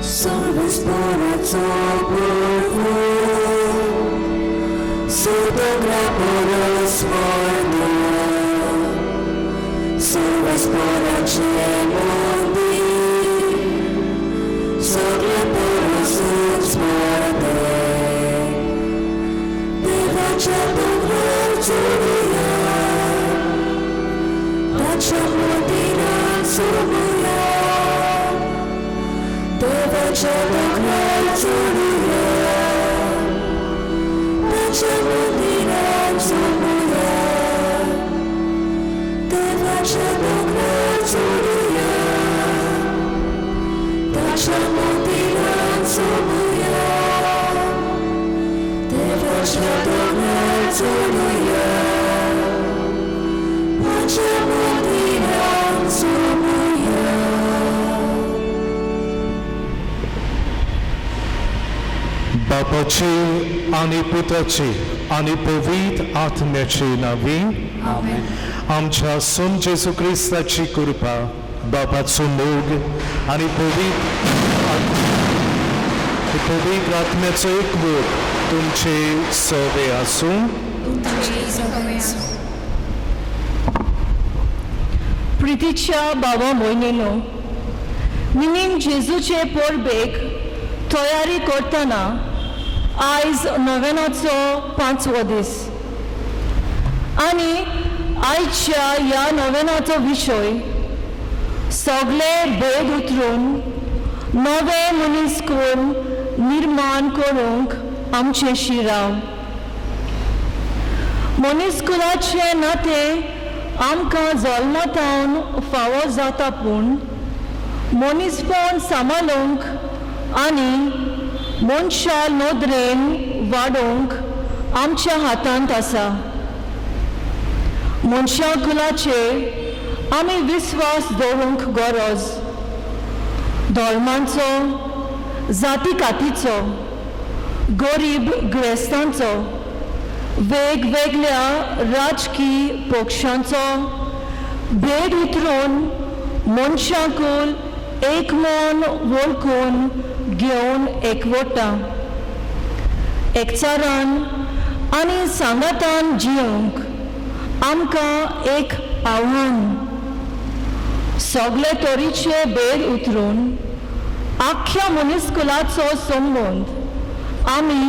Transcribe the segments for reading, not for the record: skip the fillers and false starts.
Sorvesparaco Bogu, Sodogra porosmorno, Sorvesparace mondi, Sogle porosut smorde, Devacha dobro čuria, Dacha modina sumuja, Devacha dobro čuria, Dacha modina sumuja, Devacha dobro čuria, Dacha modina sumuja, Devacha dobro čuria, Dacha modina sumuja. बापाचे आणि पुत्राचे आणि पवित्र आत्म्याचे नावे Amen. आमच्या सोन जेसू ख्रिस्ताची कृपा बापाचो मोग आणि पवित्र आत्म्याचो एकवट तुमचे सवे आसूं. प्रितीच्या बाबा मोयनेनो मिनीन जेजूचे पोरबेक तयारी करतना आयज नोवेनाचो 5वो दीस आनी आयच्या ह्या नोवेनाचो विशय सगळे भेद उतरून नवे मनीस करून निर्माण करूंक आमचे शिराव. मनीसकुलाचे नाते आमकां जल्मातावन फावो जाता पूण मनीसपण सांबाळूंक आनी मनशा नदरेन वाडोवंक आमच्या हातांत आसा. मनशा कुलाचे आमी विस्वास दवरूंक गरज. धर्मांचो, जाती कातीचो, गरीब ग्रेस्तांचो, वेगवेगळ्या राजकीय पक्षांचो भेद उतरून मनशाकुल एक मन वळखून घेवन एकवटा. एकचारान आनी सांगातान जियोंक आमकां एक आव्हान. सगळे तरेचे भेद उतरून आख्या मनीसकुलाचो संबंद आमी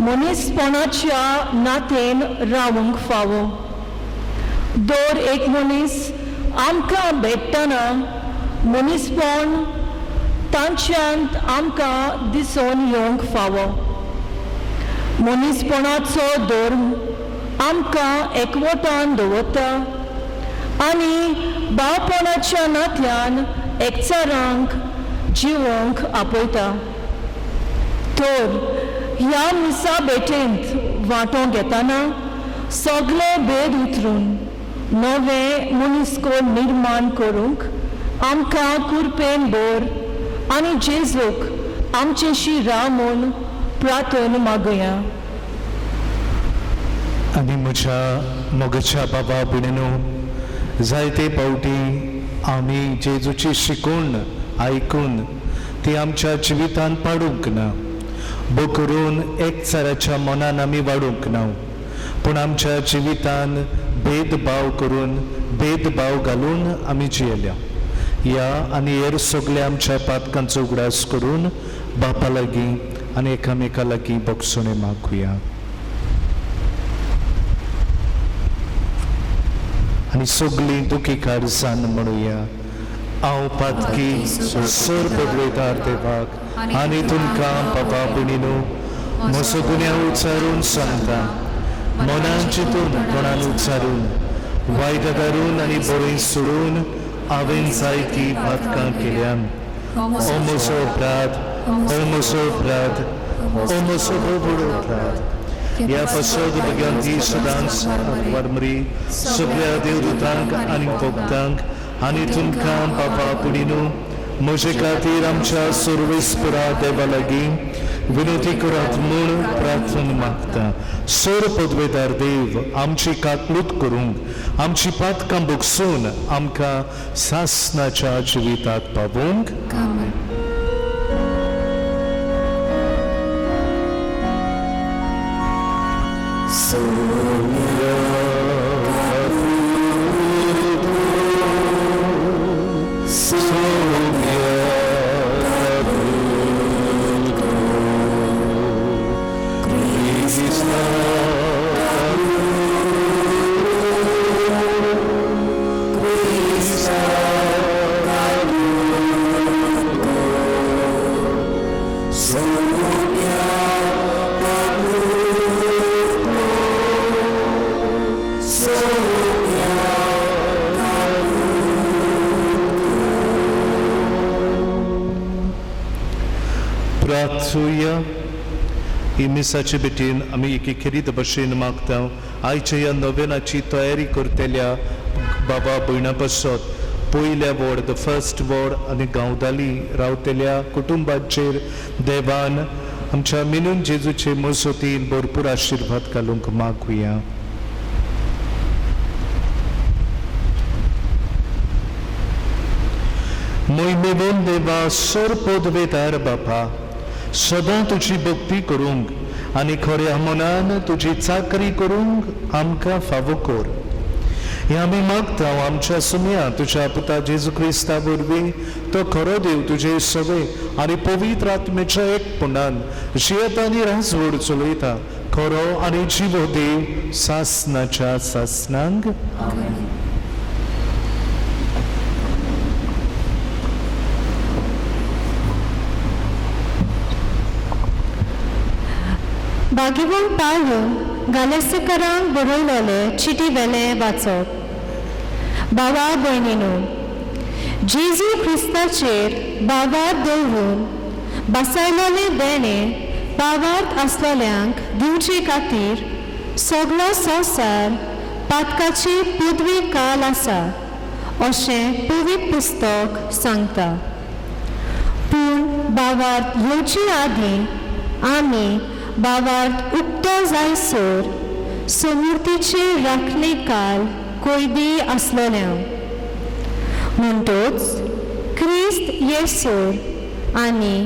मनीसपणाच्या नातेन रावूंक फावो. दर एक मनीस आमकां भेटतना मनीसपण तांच्यांत आमकां दिसून येवंक फावो. मनीसपणाचो धर्म आमकां एकवटान दवरता आनी भावपणाच्या नात्यान एकचारांक जिवंक आपयता. तर ह्या मिसा भेटेंत वांटो घेतना सगळे भेद उतरून नवे मनीसकोल निर्माण करूंक आमकां कुरपेन बोर आनी जेजूक आमचेशी रावून प्रार्थना मागुया. आणि म्हज्या मोगाच्या बाबा भयणीनो, जायते फावटी आमी जेजूची शिकवण आयकून ती आमच्या जिवितांत पाडूंक ना. भोव करून एकचाराच्या मनान आमी वाडूंक ना, पूण आमच्या जिवितांत भेदभाव करून भेदभाव घालून आमी जियेल्या. ह्या आनी हेर सगळे आमच्या पातकांचो उगडास करून बापा लागीं आनी एकामेका लागीं बोगसणे मागुया. आनी सगळीं दुखीकार जान म्हणुया. हांव पातकी सर पदवेदार देवाक आनी तुमकां बाबा भयणीनो म्हजो गुन्यांव उच्चारून सांगता. मनान चिंतून कोणान उच्चारून वायदगारून आनी बरोय सोडून हांवें जायतीं पातकां केल्यान. हो म्हजो अपराध, हो म्हजो अपराध, हो म्हजो व्हड अपराध. ह्या पसत भगवंती सदांच वारमरी सगळ्या देवदूतांक आनी भक्तांक आनी तुमकां बाबा भयणीनो म्हजे खातीर आमच्या सर्वेस्परा देवा लागीं विनंती करात म्हूण प्रार्थना मागता. सर पदवेदार देव आमची काकलूत करूंक आमची पातकां भोगसून आमकां सासणाच्या जिवितांत पावूंक. प्रार्थूया. ही मिसाचे भेटीन आमी एकेखेरीत भशेन मागता आयच्या ह्या नोवेनाची तयारी करतेल्या बाबा भयणां पासत पयल्या वॉर्ड द फर्स्ट वॉर्ड आनी गांवदाली रावतेल्या कुटुंबाचेर देवान आमच्या मिनून जेजूचे मजतीन भरपूर आशिर्वाद घालूंक मागुया. मोहिमेवन देवा सर पदवेदार बापा, सदां तुजी भक्ती करूंक आनी खऱ्या मनान तुजी चाकरी करूंक आमकां फावो कर. हे आमी मागता आमच्या सुम्या तुज्या पुता जेजू क्रिस्ता वरवीं तो खरो देव तुजे सवे आनी पवित्र आत्मेच्या एकपणान जियेत आनी राजवड चलयता खरो आनी जिवो देव सासनाच्या सासनांक. भाग्यवान पाळून गालेसकारांक बरयलेले चिटी वेले वाचप. भावा भयणीनो, जेजू क्रिस्ताचेर भावार दवरून बसयलेले देणे भावार्थ आसलेल्यांक दिवचे खातीर सगळो संवसार पातकाची पदवी काल आसा अशें पवित्र पुस्तक सांगता. पूण भावार्थ येवचे आदीं आमी भावार्थ उक्तो जायसर समृद्धीचे राखणे काल कोयदी आसलेल्या म्हणटोच क्रिस्त येसोर आनी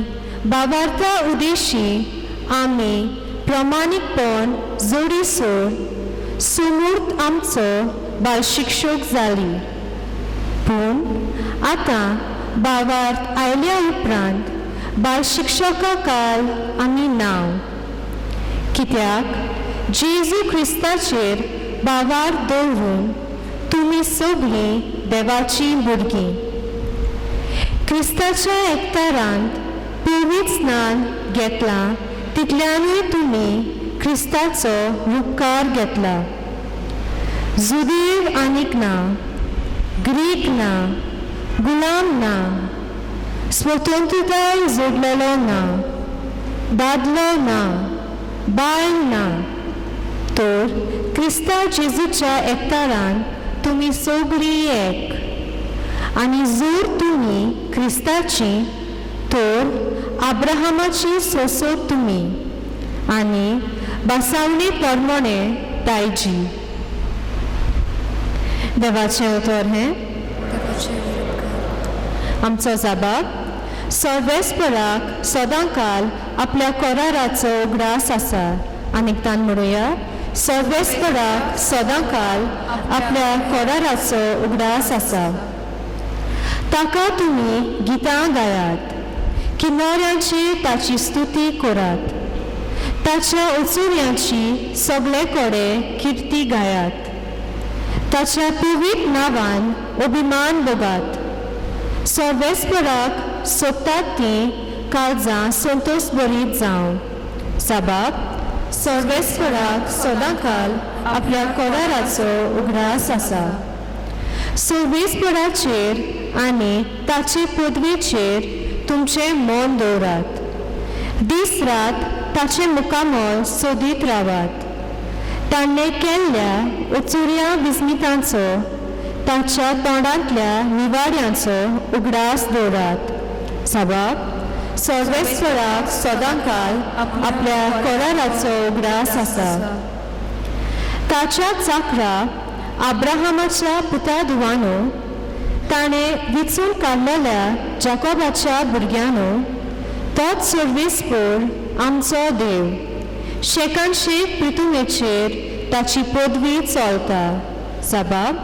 भावार्था उदेशी आमी प्रामाणीकपण जोडीसोर समूर्त आमचो बालशिक्षक जाली. पूण आतां भावार्थ आयल्या उपरांत बालशिक्षका काल आमी नाव. कित्याक जेजू क्रिस्ताचेर भावार दवरून तुमी सगळीं देवाची भुरगीं. क्रिस्ताच्या एकतारांत पवित्र स्नान घेतलां तितल्यानूय तुमी क्रिस्ताचो उपकार घेतला. जुदीव आनीक ना, ग्रीक ना, गुलाम ना, स्वतंत्रताय जोडलेलो ना, दादलो ना, बायल ना, तर क्रिस्ता जेजूच्या एकतारान तुमी सगळीं एक. आनी जर तुमी क्रिस्ताची तर आब्राहामाची सोसोत तुमी आनी बसावणी प्रमाणे तायजी. देवाचें उतर हें आमचो जबाब सर्वेस्पराक सदांकाल आपल्या कराराचो उगडास आसा. आनीक तान म्हणुया, सर्वेस्पराक सदांकाल आपल्या कराराचो उगडास आसा. ताका तुमी गितां गायात, किनाऱ्यांची ताची स्तुती करात, ताच्या उचुऱ्यांची सगळे कडेन किर्ती गायात, ताच्या पवित्र नांवान अभिमान भोगात. सर्वेस्पराक सोदतात तीं काळजां संतोश भरीत जावं. साबाब सर्वेस्पराक सदांकाल आपल्या कराराचो उगडास आसा. सर्वेस्पराचेर आनी ताचे पदवेचेर तुमचें मन दवरात. दीस रात ताचे मुखामळ सोदीत रावात. ताणें केल्ल्या उचुऱ्या विस्मितांचो, ताच्या तोंडांतल्या निवाड्यांचो उगडास दवरात. साबाब सर्वेस्पराक सदांकाल आपल्या कराराचो उगडास आसा. ताच्या चाकरा आब्राहामाच्या पुता दुवानो, ताणें विचून काडलेल्या जाकोबाच्या भुरग्यानो, तोच सर्वेस्पर आमचो देव. शेकानशेक पृथुवेचेर ताची पदवी चलता. साबाब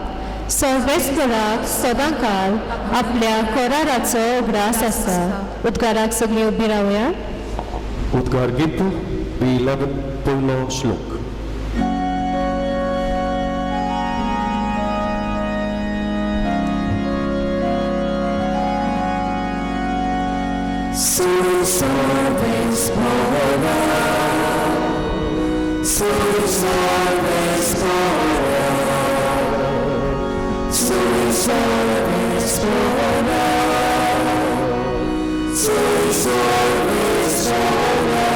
सर्वेस्पराक सदांकाळ आपल्या कराराचो ग्रास आसा. उद्गाराक सगळीं उबी रावया. उद्गार गीत 11 पयलो श्लोक. Sui salves Pora, Sui salves Pora, Sui salves Pora, Sui salves Pora,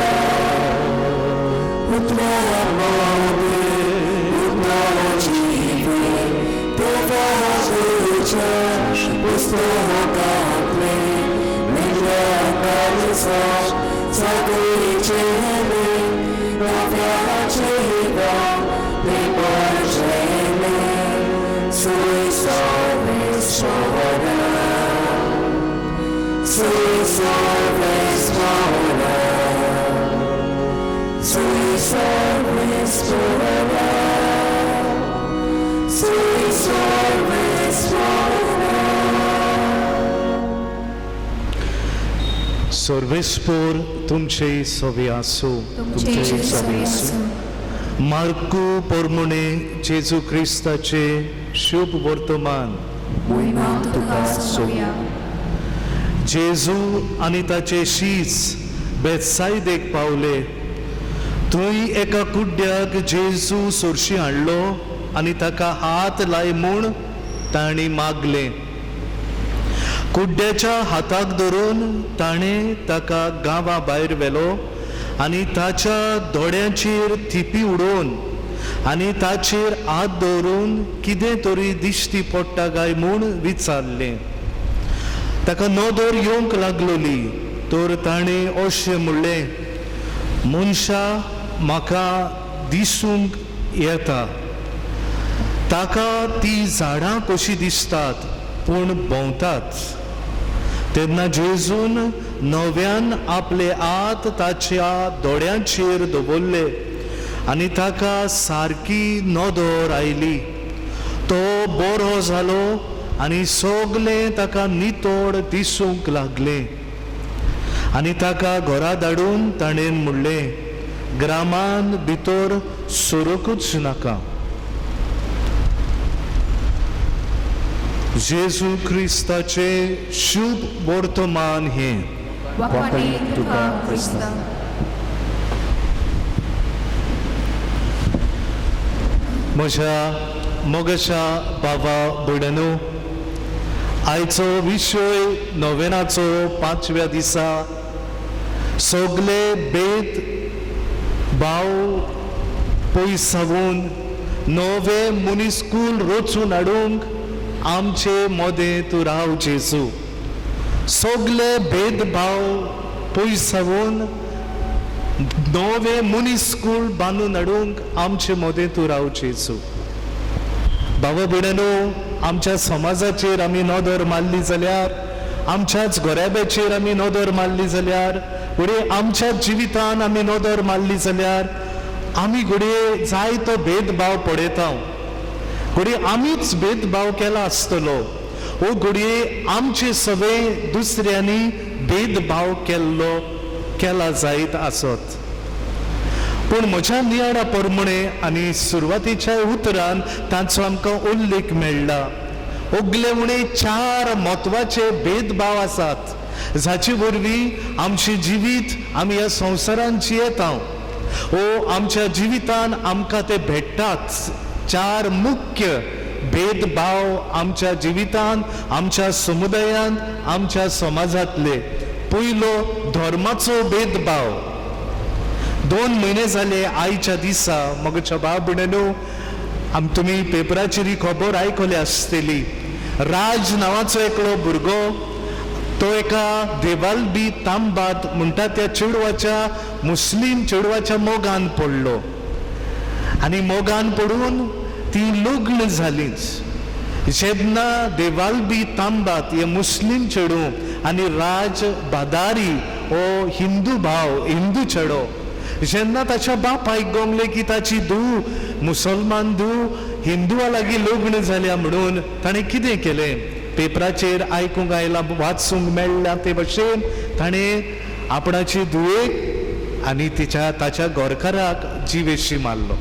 Utnara Mobi, Utnara Jivi, Deva Hazucha, Pustava Kapli, Zaguliczymy, nawiaczymy, wyborzymy, swój sobie szora, swój sobie szora, swój sobie szora, swój sobie szora. सर्वेस्पोर तुमचे सवे आसूं. मार्कू पोरमुणे जेजू क्रिस्ताचे शुभ वर्तमान. जेजू आनी ताचे शीच बेतसायदेक पावले. थंय एका कुड्ड्याक जेजू सोरशी हाडलो आनी ताका हात लाय म्हूण तांणी मागलें. कुड्ड्याच्या हाताक धरून ताणें ताका गांवा भायर व्हेलो आनी ताच्या दोळ्यांचेर थिपी उडोवन आनी ताचेर हात दवरून कितें तरी दिश्टी पडटा काय म्हूण विचारलें. ताका नदर येवंक लागलोली तर ताणें अशें म्हणलें, मनशा म्हाका दिसूंक येता. ताका ती झाडां कशीं दिसतात पूण भोंवतात. तेन्ना जेजून नव्यान आपले हात ताच्या दोळ्यांचेर दवरले आनी ताका सारकी नदर आयली. तो बरो जालो आनी सगलें ताका नितळ दिसूंक लागलें. आनी ताका घरा धाडून ताणें म्हणलें, ग्रामान भितर सरूंकूच नाका. जेजू क्रिस्ताचे शुभ वर्तमान हे. म्हज्या मोगाच्या बाबा भयणींनो, आयचो विशय नोवेनाचो 5व्या दिसा सगळे भेद भाव पयस सावन नवे मुनिस्कूल रचून हाडूंक आमचे मदें तूं राव जेजू. सगळे भेदभाव पयस सावन नवे मुनिस्कूल बांदून हाडूंक आमचे मदें तूं राव जेजू. बाबा भयणींनो, आमच्या समाजाचेर आमी नदर मारली जाल्यार, आमच्याच घोऱ्याब्याचेर आमी नदर मारली जाल्यार, घडये आमच्याच जिवितान आमी नदर मारली जाल्यार आमी घडये जायतो भेदभाव पळयता. घडये आमीच भेदभाव केला आसतलो, वो घडये आमचे सगळे दुसऱ्यांनी भेदभाव केला जायत आसत. पूण म्हज्या नियाळा प्रमाणे आनी सुरवातीच्या उतरान तांचो आमकां उल्लेख मेळ्ळा. ओगले उणे 4 म्हत्वाचे भेदभाव आसात जाचे वरवीं आमचे जिवीत आमी ह्या संवसारान जियेता. वो आमच्या जिवितान आमकां ते भेटतात. 4 मुख्य भेदभाव आमच्या जिवितान, आमच्या समुदायांत, आमच्या समाजांतले. पयलो धर्माचो भेदभाव. 2 म्हयने जाले आयच्या दिसा मोगाच्या भाव भयणींनो, तुमी पेपराचेर ही खबर आयकली आसतली. राज नांवाचो एकलो भुरगो तो एका देवाल्बी तांबात म्हणटा त्या चेडवाच्या, मुस्लीम चेडवाच्या मोगान पडलो आनी मोगान पडून ती लग्न जालीच. जेन्ना देवाल्बी तांबात हे मुस्लीम चेडू आनी राज बादारी हो हिंदू भाव, हिंदू चेडो, जेन्ना ताच्या बापायक गमले की ताची धूव मुसलमान हिंदुआ लागीं लग्न जाल्या म्हणून ताणें कितें केलें पेपराचेर आयकूंक आयलां वाचूंक मेळ्ळां ते भशेन ताणें आपणाची धुवेक आनी ताच्या गोरकाराक जिवेशी मारलो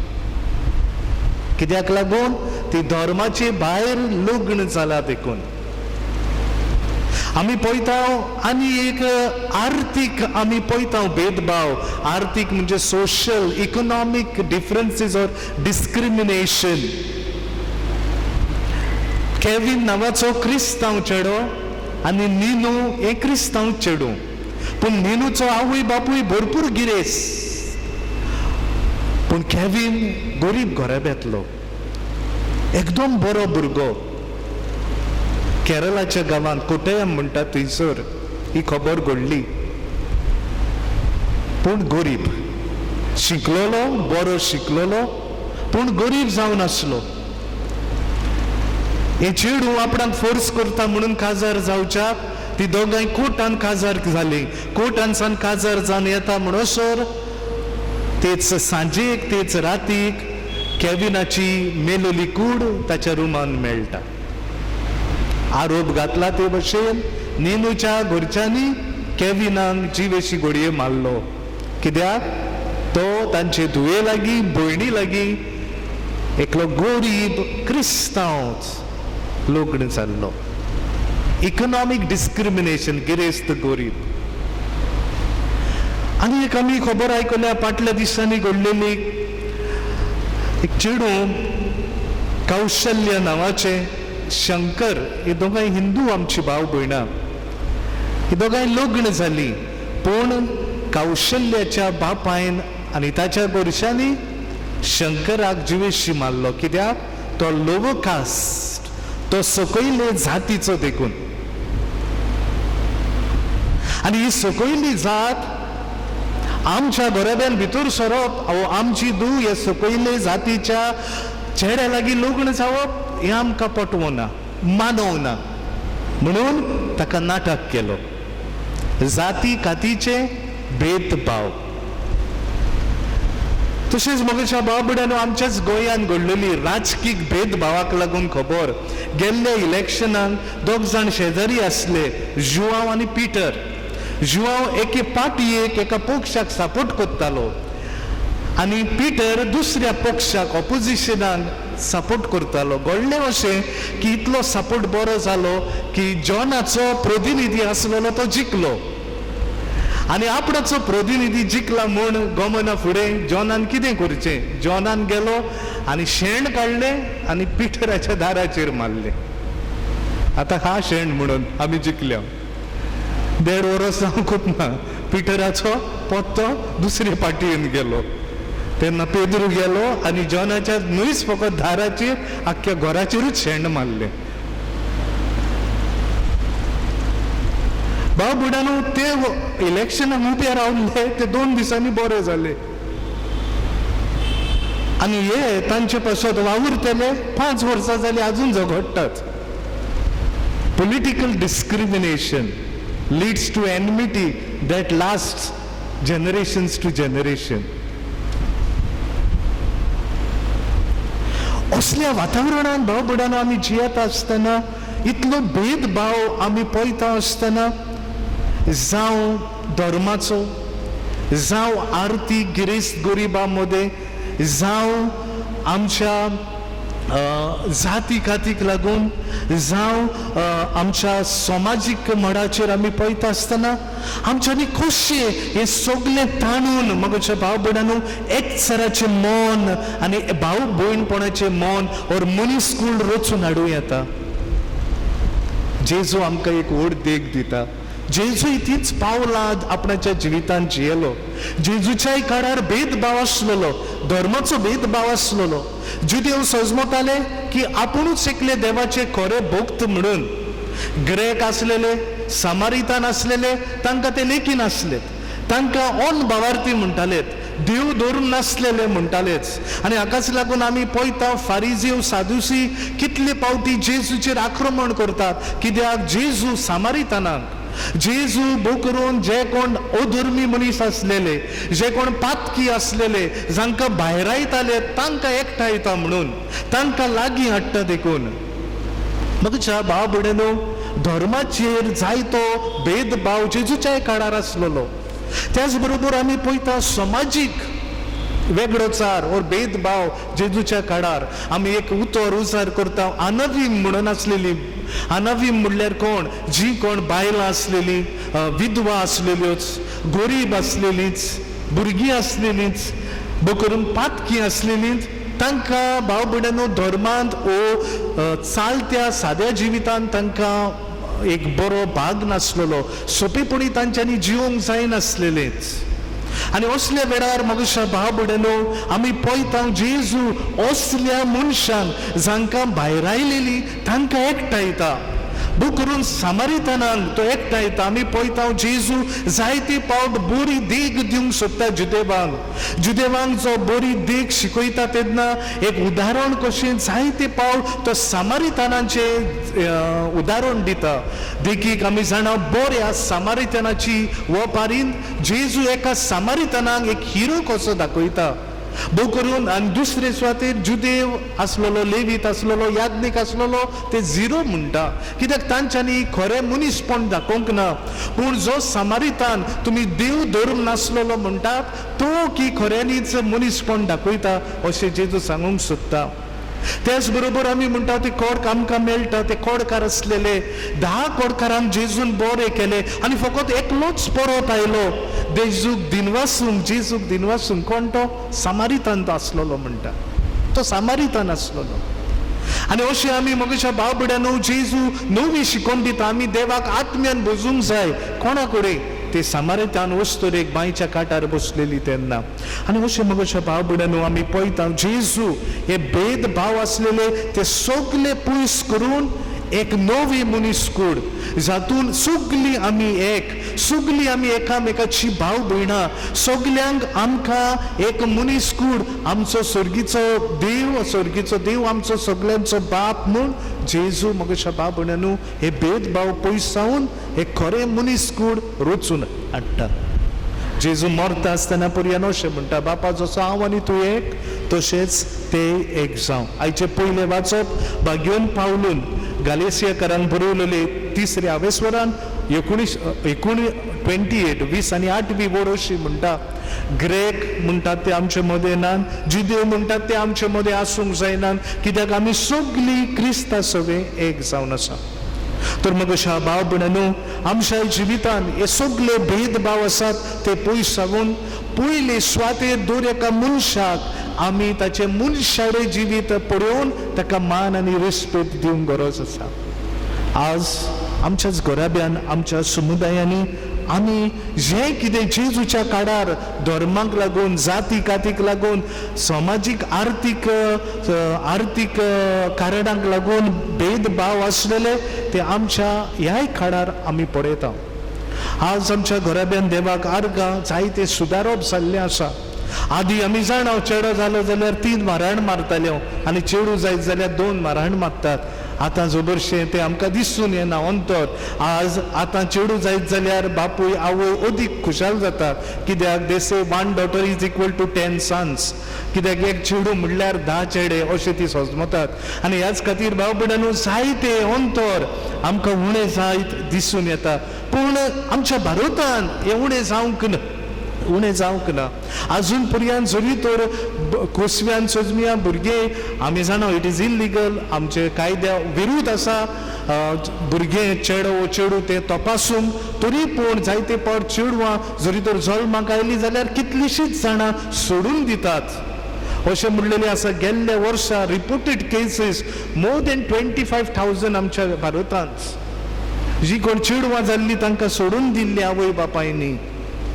कित्याक लागून ती धर्माचे भायर लग्न जाला देखून आमी पळयता आनी एक आर्थीक आमी पळयता भेदभाव आर्थीक म्हणजे social economic differences or discrimination Kevin नांवाचो क्रिस्तांव चेडो आनी निनू हे क्रिस्तांव चेडू पूण निनूचो आवय बापूय भरपूर गिरेस पूण केविन गरीब घराब्यांतलो एकदम बरो भुरगो केरळाच्या गांवांत कोटयम म्हणटा थंयसर ही खबर घडली पूण गरीब शिकलोलो बरो शिकलोलो पूण गरीब जावन आसलो हे चेडू आपणाक फोर्स करता म्हणून काजार जावच्याक ती दोगांय कोर्टान काजार जाली कोर्टानसान काजार जावन येता म्हणसर तेच सांजेक तेच रातीक केविनाची मेलेली कूड ताच्या रुमान मेळटा आरोप घातला ते भशेन निनूच्या घरच्यांनी केविनाक जिवेशी घोडये मारलो कित्याक तो तांचे धुवे लागीं भयणी लागीं एकलो गरीब क्रिस्तांव लग्न जाल्लो इकॉनॉमिक डिस्क्रिमिनेशन गिरेस्त गरीब आनी एक आमी खबर आयकल्या फाटल्या दिसांनी घडलेली एक चेडू कौशल्य नांवाचे शंकर हे दोगांय हिंदू आमची भाव भयणां ही दोगांय लग्न जाली पूण कौशल्याच्या बापायन आनी ताच्या गोरशांनी शंकराक जिवेशी मारलो कित्याक तो लोव कास्ट तो सकयले जातीचो देखून आनी ही सकयली जात आमच्या घराब्यान भितर सरप आमची धूव हे सकयले जातीच्या चेड्या लागीं लग्न जावप हे आमकां पटवना मानवना म्हणून ताका नाटक केलो जाती कातीचे भेदभाव तशेंच मोगेच्या बाबड्यानो आमच्याच गोंयांत घडलेली राजकीय भेदभावाक लागून खबर गेल्ल्या इलेक्शनाक दोग जाण शेजारी आसले जुआंव आनी पिटर जुआंव एके पार्टीयेक एका पक्षाक सपोर्ट करतालो आनी पिटर दुसऱ्या पक्षाक ऑपोजिशनाक सपोर्ट करतालो घडलें अशें की इतलो सपोर्ट बरो जालो की जॉनाचो प्रतिनिधी आसलेलो तो जिखलो आनी आपणाचो प्रतिनिधी जिखला म्हूण गमना फुडें जॉनान कितें करचें जॉनान गेलो आनी शेण काडलें आनी पिटराच्या दाराचेर मारलें आतां हा शेण म्हणून आमी जिखल्या 1.5 वर्स जावंकूच ना पिटराचो पत्तो दुसरे पार्टीन गेलो तेन्ना पेद्रू गेलो आनी जॉनाच्या न्हूच फकत दाराचेर आख्ख्या घराचेरूच शेण मारलें बाबुडानो ते इलेक्शनाक उबे रावले ते 2 दिसांनी बरे जाले आनी हे तांचे पासत वावुरतले 5 वर्सां जाली अजून झगडटात political discrimination leads to enmity that lasts generations to generation. असल्या वातावरणात भावबडान आमी जियेता आसतना इतलो भेदभाव आमी पळयता आसतना जावं धर्माचो जावं आर्थीक गिरेस्त गरिबा मदें जावं आमच्या जाती कातीक लागून जावं आमच्या सामाजीक मळाचेर आमी पळयता आसतना आमच्यांनी कशें हें सगळें ताणून मगच्या भाव भयणांनो एकचाराचें मन आनी भाव भयणपणाचें मन और मनीसकूळ रचून हाडूं येता जेजू आमकां एक व्हड देख दिता जेजूय तीच पावलां आपणाच्या जिवितांत जियेलो जेजूच्याय काळार भेदभाव आसलेलो धर्माचो भेदभाव आसलेलो जुदेव समजताले की आपुणूच एकले देवाचे खरे भक्त म्हणून ग्रेक आसलेले सामारितान आसलेले तांकां ते लेखी नासले तांकां ऑन भावार्थी म्हणटालेत देव धरून नासलेले म्हणटालेच आनी हाकाच लागून आमी पळयता फारिजीव सादुसी कितले पावटी जेजूचेर आक्रमण करतात कित्याक जेजू सामारितानांक जेजू भोव करून जे कोण अधर्मी मनीस असलेले, जे कोण पातकी असलेले, जांकां भायरायताले तांकां एकठांयता म्हणून, तांकां लागीं हाडटा देखून. म्हज्या भाव भयणीनो, धर्माचेर जायतो भेदभाव जेजूच्या काळार आसलेलो. त्याच बरोबर आमी पळयता समाजीक वेगळोचार और भेदभाव जेजूच्या काळार. आमी एक उजार करता, आनवीम म्हणून आसलेली. आनवीम म्हणल्यार कोण? जी कोण बायलां आसलेली, विधवा आसलेल्योच, गरीब आसलेलीच, भुरगीं आसलेलीच, करून पातकी आसलेलीच, तांकां भाव भयणीनो धर्मांत ओ चालत्या साद्या जिवितांत तांकां एक बरो भाग नासलेलो. सोंपेपणी तांच्यांनी जिवंक जायनासलेलेच. आनी असल्या वेळार म्हाका भाव भयणीनो, आमी पळयता जेजू असल्या मनशांक जांकां भायरायलेली तांकां एकठांयता. भू करून सामारितानांक तो एकठांयता. आमी पळयता जेजू जायते फावट बरी देख दिवंक सोदता जुदेवांक. जुदेवांक जो बरी देख शिकयता तेन्ना एक उदाहरण कशें जायते फावट तो सामारितानांचे उदाहरण दिता. देखीक आमी जाणा बऱ्या सामारितानाची वपारीन जेजू एका सामारितानांक एक हिरो कसो दाखयता. भोव करून आनी दुसरे सुवातेर जुदेव आसलेलो, लेवीत आसलेलो, याज्ञीक आसलेलो ते झिरो म्हणटा. कित्याक तांच्यांनी खरें मनीसपण दाखोवंक ना. पूण जो सामारितान तुमी देव धर्म नासलेलो म्हणटात, तो की खऱ्यांनीच मनीसपण दाखयता अशें जेजू सांगूंक सोदता. त्याच बरोबर आमी म्हणटा ते कोडक आमकां मेळटा. ते कोडकार आसलेले 10 कोडकारांक जेजून बरें केले आनी फकत एकलोच परत आयलो जेजूक दिनवासूंक. जेजूक दिनवासूंक कोण? तो सामारितान आसलेलो म्हणटा. तो सामारितान आसलेलो. आनी अशें आमी म्हज्या भाव भयणीनो जेजू नवी शिकोवन दिता. आमी देवाक आत्म्यान भोजूंक जाय. कोणा कडेन? ते सामारितान वस्तूर एक बांयच्या कांटार बसलेली तेन्ना. आनी अशें म्हज्या भाव भयणीनो आमी पळयता जेजू हे भेदभाव आसलेले ते सगळे पयस करून एक नवी मनीसकूड जातून सगळीं आमी एक, सगळीं आमी एकामेकाची भाव भयणां, सगल्यांक आमकां एक मनीसकूड, आमचो स्वर्गीचो देव आमचो सगल्यांचो बाप म्हूण जेजू म्हज्या भाव भयणीनो हे भेदभाव पयस जावन एक खरें मनीसकूड रचून हाडटा. जेजू मरता आसतना पर्यान अशें म्हणटा, बापा जसो हांव आनी तूं एक तशेंच ते एक जावं. आयचे पयले वाचप भाग्योन पावलून गालेसियाकारांक बरोवलेले 3 आवेस्वरान 28 आनी 8वी वड अशी म्हणटा, ग्रेक म्हणटात ते आमचे मदें नात, जुदेव म्हणटात ते आमचे मदें आसूंक जायनात, कित्याक आमी सगळीं क्रिस्तां सवे एक जावन आसा. तर म्हज्या भाव भयणीनो आमच्या जिवितान हे सगळे भेदभाव आसात ते पयस सावन पयले सुवातेर दर एका मनशाक आमी ताचे मनशाडे जिवीत पळोवन ताका मान आनी रिस्पेक्ट दिवंक गरज आसा. आज आमच्याच घराब्यान आमच्या समुदायांनी आमी जे कितें जेजूच्या काळार धर्माक लागून, जाती कातीक लागून, सामाजीक आर्थीक कारणांक लागून भेदभाव आसलेले ते आमच्या ह्याय काळार आमी पळयता. आज आमच्या घराब्यान देवाक आर्गां जायते सुदारप जाल्लें आसा. आदी आमी जाणा चेडो जालो जाल्यार 3 माराण मारताल्यो आनी चेडू जायत जाल्यार 2 माराण मारतात. आतां जबरशें ते आमकां दिसून येना अंतर. आतां चेडू जायत जाल्यार बापूय आवय अदीक खुशाल जाता. कित्याक they say 1 daughter is equal to 10 sons. कित्याक एक चेडू म्हणल्यार 10 चेडे अशें ती समजतात. आनी ह्याच खातीर भाव भयणीनो जायते अंतर आमकां उणें जायत दिसून येता. पूण आमच्या भारतान हें उणें जावंक ना. अजून पर्यंत जरी तर कोसव्यान सजमिया भुरगे आमी जाणा इट इज इलिगल, आमचे कायद्या विरुद्ध आसा भुरगे चेडू ते तपासूंक. तरी पूण जायते फावट चेडवां जरी तर जल्माक आयली जाल्यार कितलींशींच जाणां सोडून दितात अशें म्हणलेलें आसा. गेल्ल्या वर्सा रिपोर्टेड केसीस मोर देन 25,000 आमच्या भारतांत जी कोण चेडवां जाल्लीं तांकां सोडून दिल्ली आवय बापायनी.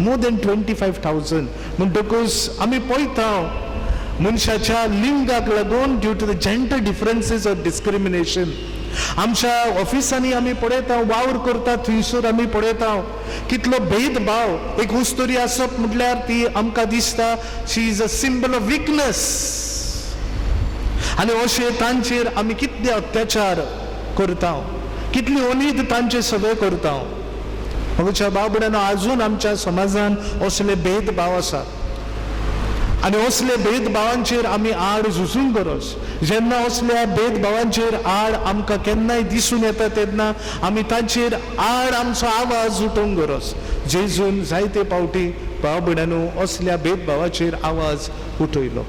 मोर देन 25,000 म्हणटकूच आमी पळयता मनशाच्या लिंगाक लागून due to the gender differences of discrimination आमच्या ऑफिसांनी आमी पळयता वावर करता थंयसर आमी पळयता कितलो भेदभाव. एक हुस्तोरी आसप म्हटल्यार ती आमकां दिसता she is a symbol of weakness. आनी अशें तांचेर आमी कितले अत्याचार करता, कितली अनीत तांचे सगळे करता. मगच्या बाबड्यानो आजून आमच्या समाजान असले भेदभाव आसा आणि असले भेदभावांचेर आमी आड झुजूंक गरज. जेन्ना असल्या भेदभावांचेर आड आमकां केन्नाय दिसून येता तेन्ना आमी तांचेर आड आमचो आवाज उठोवंक गरज. जेजून जायते पावटी भाव भयणांनो असल्या भेदभावाचेर आवाज उठयलो.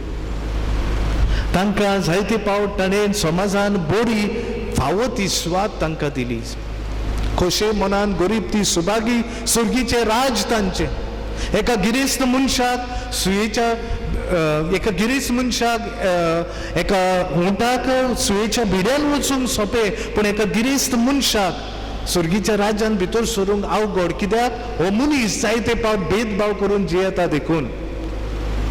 तांकां जायते पावट ताणें समाजान बरी फावो ती स्वाद तांकां दिली. खोशे मनान गरीब ती सुभागी सुर्गीचे राज तांचे. एका गिरेस्त मनशाक सुयेच्या एका गिरेस्त मनशाक एका उंटाक सुयेच्या भिड्यान वचूंक सोंपे, पूण एका गिरेस्त मनशाक सुर्गीच्या राज्यान भितर सरूंक अवघड. कित्याक हो मनीस जायते पावट भेदभाव करून जियेता देखून,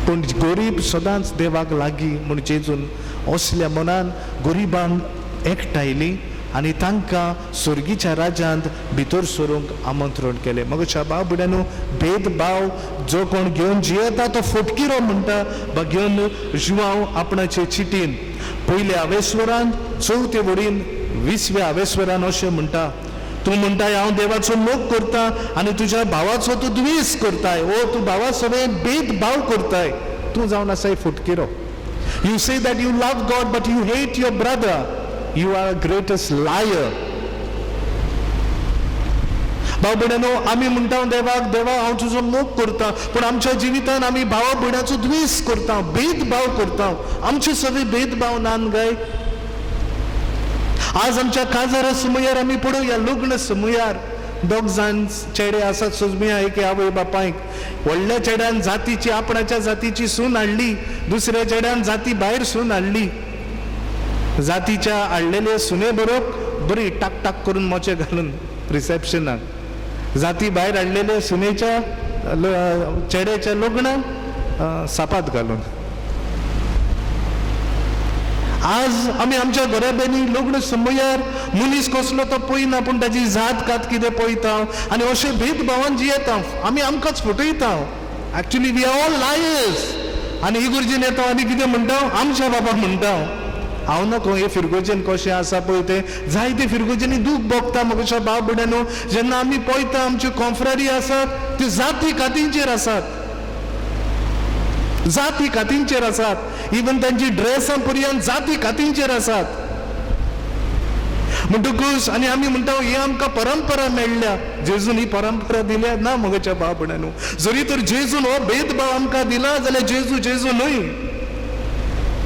पूण गरीब सदांच देवाक लागीं म्हूण जेजून असल्या मनान गरीबांक एकठायली आनी तांकां सुर्गीच्या राज्यांत भितर सरूंक आमंत्रण केलें. मगच्या भाव भयणांनो भेदभाव जो कोण घेवन जियेता तो फटकिरो म्हणटा वा घेवन जिवांव आपणाचे चिटीन. पयल्या आवेस्वरान चवथे वडीन 20व्या आवेस्वरान अशें म्हणटा, तूं म्हणटाय हांव देवाचो मोग करता आनी तुज्या भावाचो तूं द्वेस करताय, ओ तूं भावा सगळें भेदभाव करताय, तूं जावन आसाय फटकिरो. You say that you love God but you hate your brother, you are a greatest liar. भाव भयणांनो आमी म्हणटा देवाक, देवा हांव तुजो मोग करता, पूण आमच्या जिवितान आमी भावा भयणाचो द्वेस करता, भेदभाव करता. आमचे सगळे भेदभाव नान गाय. आज आमच्या काजारा समयार आमी पळोवया, लग्न समयार दोग जाण चेडे आसात सोजम्या एक आवय बापायक. व्हडल्या चेड्यान जातीची आपणाच्या जातीची सून हाडली, दुसऱ्या चेड्यान जाती भायर सून हाडली. जातीच्या हाडलेले सुने बरोबर बरी टाक टाक करून मोचे घालून रिसेप्शनाक, जाती भायर हाडलेले सुनेच्या चेड्याच्या लग्नाक सापात घालून. आज आमी आमच्या घरा बेनी लग्न समयार मनीस कसलो तो पळयना, पूण ताची जात कात कितें पळयता आनी अशे भेदभावान जियेता. आमी आमकांच फटयता. Actually we are all liars. आनी इगर्जेन येता आनी कितें म्हणटा, आमच्या बाबा म्हणटा. हांव नको हे फिरगोजेन कशें आसा पळय तें, जायते फिरगोजेनी दूख भोगता. म्हज्या भाव भयणांनो जेन्ना आमी पळयता आमच्यो कॉन्फ्ररी आसात त्यो जाती कातींचेर आसात, जाती कातींचेर आसात. इवन तांची ड्रेसां पर्यंत जाती कातींचेर आसात. म्हणटकूच आनी आमी म्हणटा ही आमकां परंपरा मेळ्ळ्या. जेजून ही परंपरा दिल्या ना म्हज्या भाव भयणांनो. जरी तर जेजून हो भेदभाव आमकां दिला जाल्यार जेजू जेजू न्हय.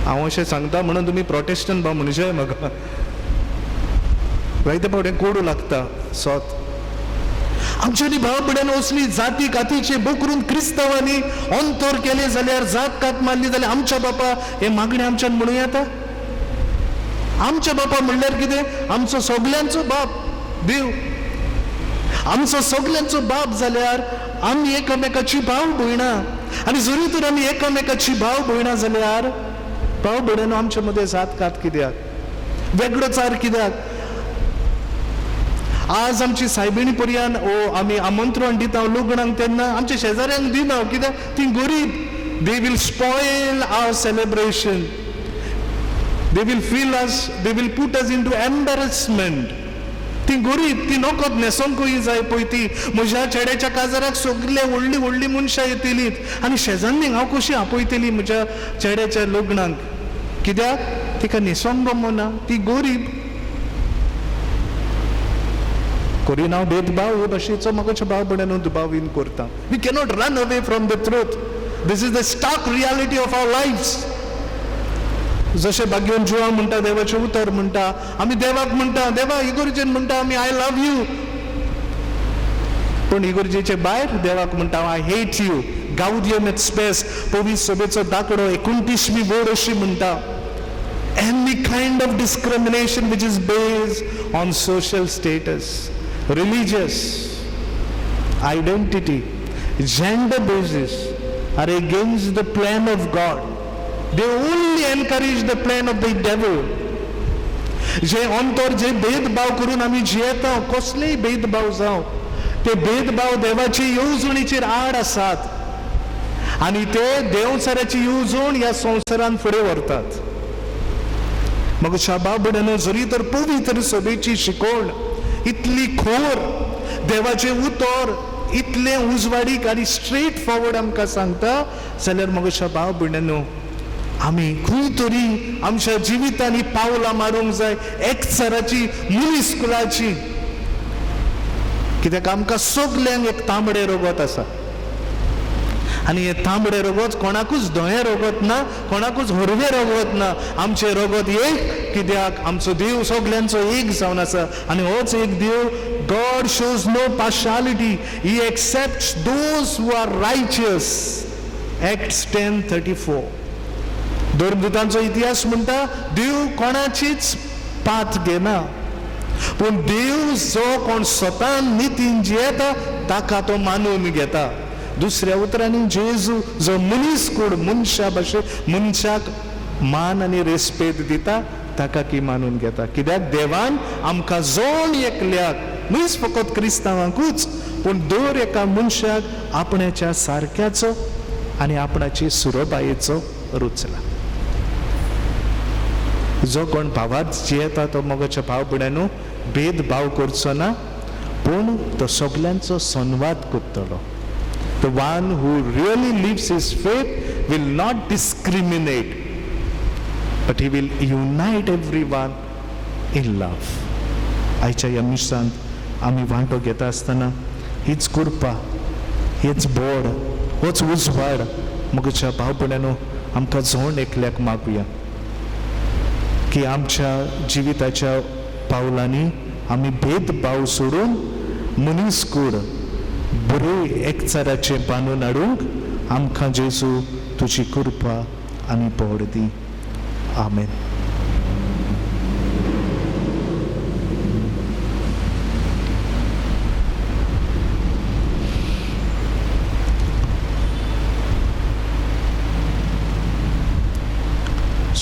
हांव अशें सांगता म्हणून तुमी प्रोटेस्टंट भाव म्हणचे म्हाका जायते फावटी कोडू लागता सोत. आमच्यांनी भाव भयणांनो असली जाती कातीचे बो करून क्रिस्तांवांनी अंतर केले जाल्यार, जात कात मारली जाल्यार आमच्या बापा हे मागणे आमच्यान म्हणूं येता. आमच्या बापा म्हणल्यार कितें, आमचो सगल्यांचो बाप देव. आमचो सगल्यांचो बाप जाल्यार आमी एकामेकाची भाव भयणां. आनी जरी तर आमी एकामेकाची भाव भयणां जाल्यार भाव भयणांनो आमच्या मदें जात कात कित्याक, वेगळोचार कित्याक. आज आमची सायबिणी पर्यंत आमी आमंत्रण दिता लग्नाक तेन्ना आमच्या शेजाऱ्यांक दिना. कित्याक ती गरीब. They will spoil our celebration. They will feel us, they will put us into embarrassment. ती गरीब, ती नोकोत न्हेसोंकूय जाय पळय ती. म्हज्या चेड्याच्या काजाराक सगळे व्हडली व्हडली मनशां येतलीं आनी शेजान्नी हांव कशी आपयतली म्हज्या चेड्याच्या लग्नाक. कित्याक तिका न्हेसोंक गमना, ती गरीब. करिना हांव भेदभाव हे भाशेचो म्हाका भाव भयणांनो दुबावीन करता. We cannot run away from the truth. This is the stark reality of our lifes. जशें भाग्यवन जिवा म्हणटा देवाचें उतर म्हणटा, आमी देवाक म्हणटा, देवा इगर्जेन म्हणटा आमी आय लव यू, पूण इगर्जेचे भायर देवाक म्हणटा आय हेट यू. गावदियम एट स्पेस पवीस सभेचो दाखलो 29वी वड अशी म्हणटा, any kind of discrimination which is based on social status, religious identity, gender basis are against the plan of God. They only encourage the plan of the devil. जे अंतर जे भेदभाव करून आमी जियेता, कसलेय भेदभाव जावं, ते भेदभाव देवाची येवजणीचेर आड आसात आनी ते देवचाराची येवजण ह्या संवसारान फुडें व्हरतात. मग शाबा भयणांनो जरी तर पवित्र सभेची शिकवण इतली खोर देवाचे उतर इतले उजवाडीक आनी स्ट्रेट फॉरवर्ड आमकां सांगता जाल्यार म्हज्या भाव भयणांनो, आमी खंय तरी आमच्या जिवितांनी पावलां मारूंक जाय एकचाराची मुनिस्कुलाची. कित्याक आमकां सगल्यांक एक तांबडे रगत आसा आनी हे तांबडे रगत कोणाकूच धोये रगत ना, कोणाकूच हरवे रगत ना. आमचे रगत एक, कित्याक आमचो देव सगल्यांचो एक जावन आसा आनी होच एक देव. God shows no partiality. He accepts those who are righteous. Acts 10:34. धर्मदूतांचो इतिहास म्हणटा देव कोणाचीच पात घेना, पूण देव जो कोण स्वता नितीन जियेता ताका तो मानून घेता. दुसऱ्या उतरांनी जेजू जो मनीसकूड मनशा भाशेन मनशाक मान आनी रेस्पेद दिता ताका की मानून घेता. कित्याक देवान आमकां जोण एकल्याक, न्हूच फकत क्रिस्तांवांकूच, पूण दर एका मनशाक आपणाच्या सारक्याचो आनी आपणाची सुरबायेचो रुचला. जो कोण भावात जियेता तो मोगाच्या भाव भयणांनो भेदभाव करचो ना, पूण तो सगल्यांचो संवाद करतलो. The one who really lives his faith will not discriminate, but he will unite everyone in love. आयच्या ह्या मिसांत आमी वांटो घेता आसतना हीच कृपा, हेच बोड, होच उजवाड मोगाच्या भाव भयणांनो आमकां जोण एकल्याक मागुया की आमच्या जिविताच्या पावलांनी आमी भेदभाव सोडून मनीसकूड बरे एकचाराचे बांदून हाडूंक आमकां जेजू तुजी कृपा आनी बोड दी. आमेन.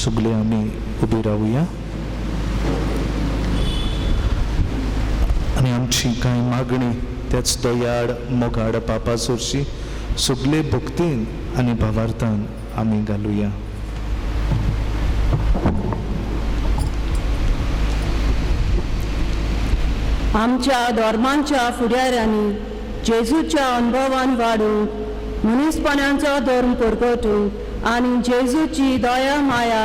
सगळे आमी उबे रावया आनी आमची कांय मागणी तेच दयाळ मोगाड पापा सोरशी सगळे भक्तीन आनी भावार्थान आमी घालुया. आमच्या धर्मांच्या फुडाऱ्यांनी जेजूच्या अनुभवान वाडूंक, मनीसपणांचो धर्म परगटूंक आनी जेजूची दया माया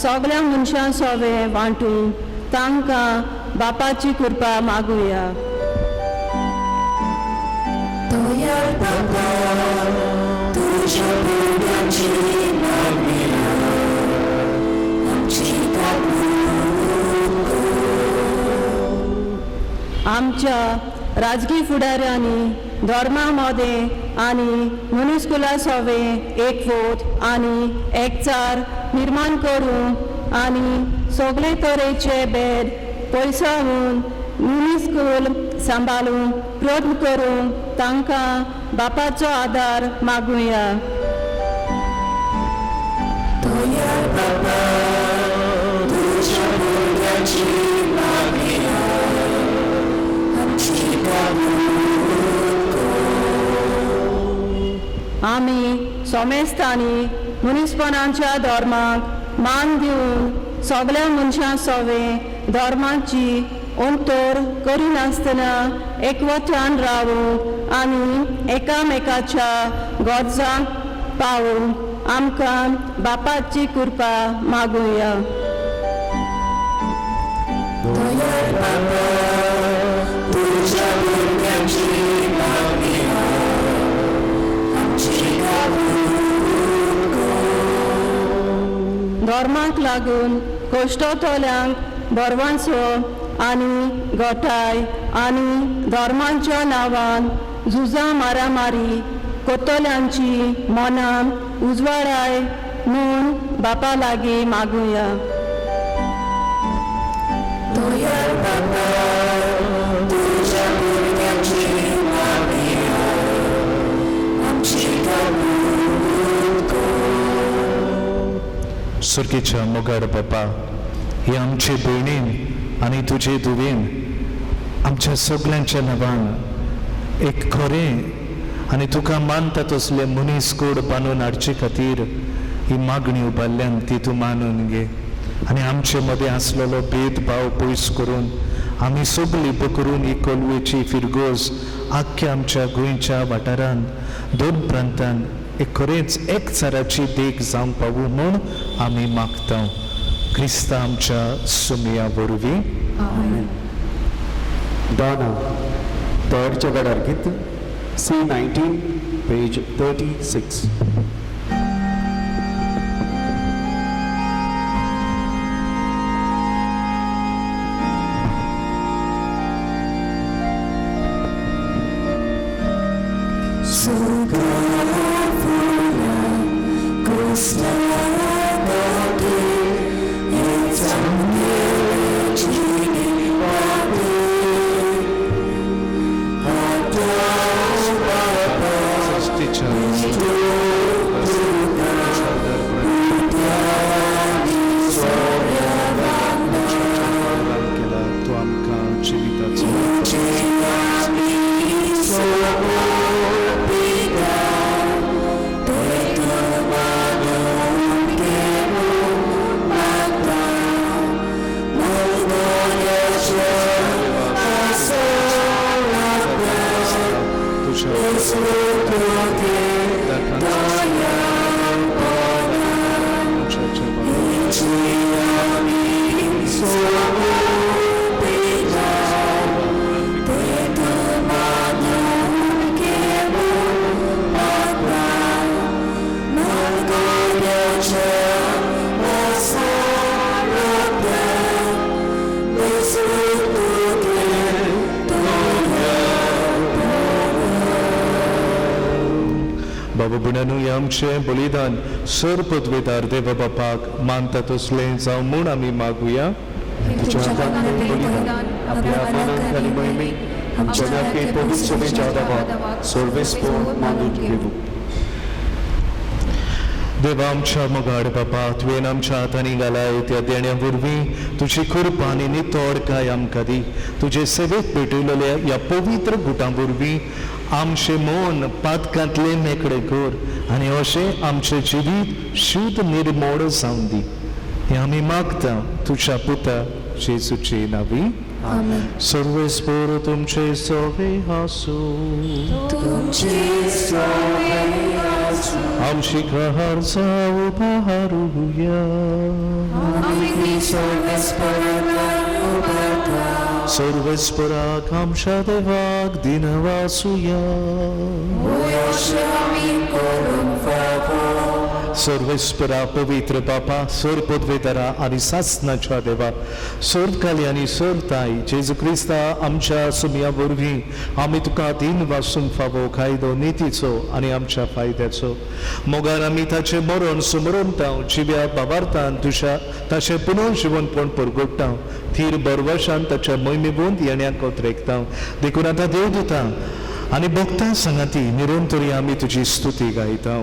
सगळ्या मनशां सोबे वांटूंक तांकां बापाची कृपा मागुया. दयाळ बाबा, तुझ्या भुरग्यांची मागणी आमची आमच्या राजकी फुडाऱ्यांनी धर्मामध्ये आनी मनुस्कुला सोबे एकवोट आनी एकचार निर्माण करूंक आनी सगळे तरेचे भेद पयसावून मनीसकूल सांबाळूंक प्रयत्न करूंक तांकां बापाचो आदार मागुया. दयाळ बाबा, तुझ्या भुरग्यांची मागणी आमची आमी सोमेस्तांनी मनीसपणाच्या धर्माक मान दिवन सगळ्या मनशां सोबे धर्माची अंतर करिनासतना एकवटान रावूंक आनी एकामेकाच्या गरजांक पावूंक आमकां बापाची कृपा मागुया. दयाळ बाबा, तुझ्या भुरग्यांची मागणी आमची धर्माक लागून कोश्टोतोल्यांक बरवांचो आनी गोठाय आनी धर्मांच्या नांवान झुजां मारामारी कोतोल्यांची मनां उजवाडाय म्हूण बापा लागीं मागुया. दयाळ बाबा, तुझ्या भुरग्यांची मागणी आमची सुर्गेच्या मोगाड बापा, हे आमचे भयणीन आनी तुजे धुवेन आमच्या सगळ्यांच्या नांवान एक खरें आनी तुका मानता तसले मनीसकूड बांदून हाडचे खातीर ही मागणी उबारल्यान ती तूं मानून घे आनी आमचे मदें आसलेलो भेदभाव पयस करून आमी सगळीं पकरून ही कोलवेची फिरगोज आख्या आमच्या गोंयच्या वाठारांत 2 प्रांतांत एक खरेंच एकचाराची देख जावंक पावूं म्हूण आमी मागता. क्रिस्ता आमच्या सुमया वरवीं. दाना थर्ड जगाडार गीत C19 पेज 36. बाबा बुण्यानू हे आमचें बलिदान सर पदवेदार देवा बापाक मानता तसलें जावं म्हूण आमी मागुया. आपल्या आत्मांत आनी महिमेत आमच्या नाके पवित्र सभेच्या आदारात सर्वेस्पर मानून घेवू. देवा आमच्या मोगाड बापा तुवें आमच्या हातांनी घालाय त्या देण्या वरवीं तुजी कृपा आनी नितोडकाय आमकां दी. तुजे सेवेक भेटयलेल्या ह्या पवित्र गुटां वरवीं आमचें मन पातकांतले मेकळे कर आनी अशें आमचें जिवीत शुद्ध निर्मळ जावन दी. हें आमी मागता तुज्या पुता जेजूचे नांवी. सर्वेस्पर तुमचे सोवे आसूं. आमची कहार जाऊ बहारूया. सर्वेस्पराक आमच्या देवाक दिन वासुया. सर्वेस्परा पवित्र बापा सर पदवेदारा आनी सासनाच्या देवा सर्तकाली आनी सर्ताय जेजू क्रिस्ता आमच्या सुमया वरवीं आमी तुका दिन वासूंक फावो कायदो नितीचो आनी आमच्या फायद्याचो मोगान आमी ताचें मरण सुमरवता जिव्या बाबार्थान तुज्या ताचें पुनर्जीवनपण परगट्टा थीर बरवशान ताच्या मोहिमेबूंद येण्याक कोत्रेकता देखून आतां देव दिता आनी भक्तां सांगाती निरंतरी आमी तुजी स्तुती गायता.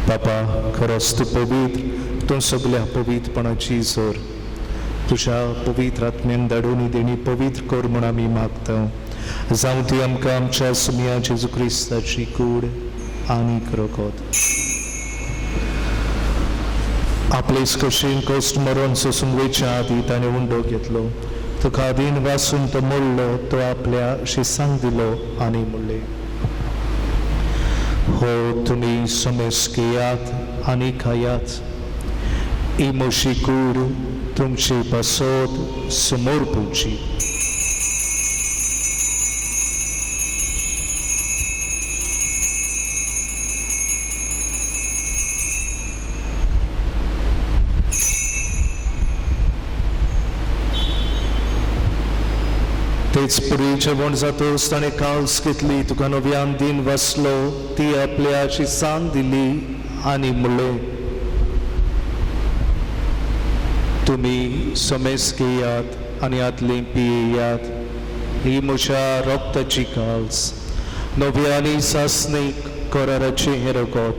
बापा खरंच तू पवित्र तू सगळ्या पवित्रपणाची जोर तुझ्या पवित्र आत्म्यान धाडून देणी पवित्र कर म्हूण आमी मागता. जावं ती आमकां आमच्या सुमया जेजू क्रिस्ताची कूड आनी रोखोत आपलेच कशीन कश्ट मरण सोसूंक वयच्या आदी ताणें उंडो घेतलो तुका दिन वासून तो मोडलो तो आपल्या शिसांक दिलो आनी म्हणलें हो तुम्ही समेस्कियात आनी खायात ही मोशी कूड तुमची बसत समोर पोवची. तेच पुरी जेवण जातोच ताणें काल्स घेतली, तुका नव्यान दिन वसलो, ती आपल्याची सांग दिली आनी म्हणलें, तुम्ही समेस घेयात आनी आदले पियेयात, ही म्हज्या रोगताची काल्स. नव्यानी सासणीक कराराचे हें रगत,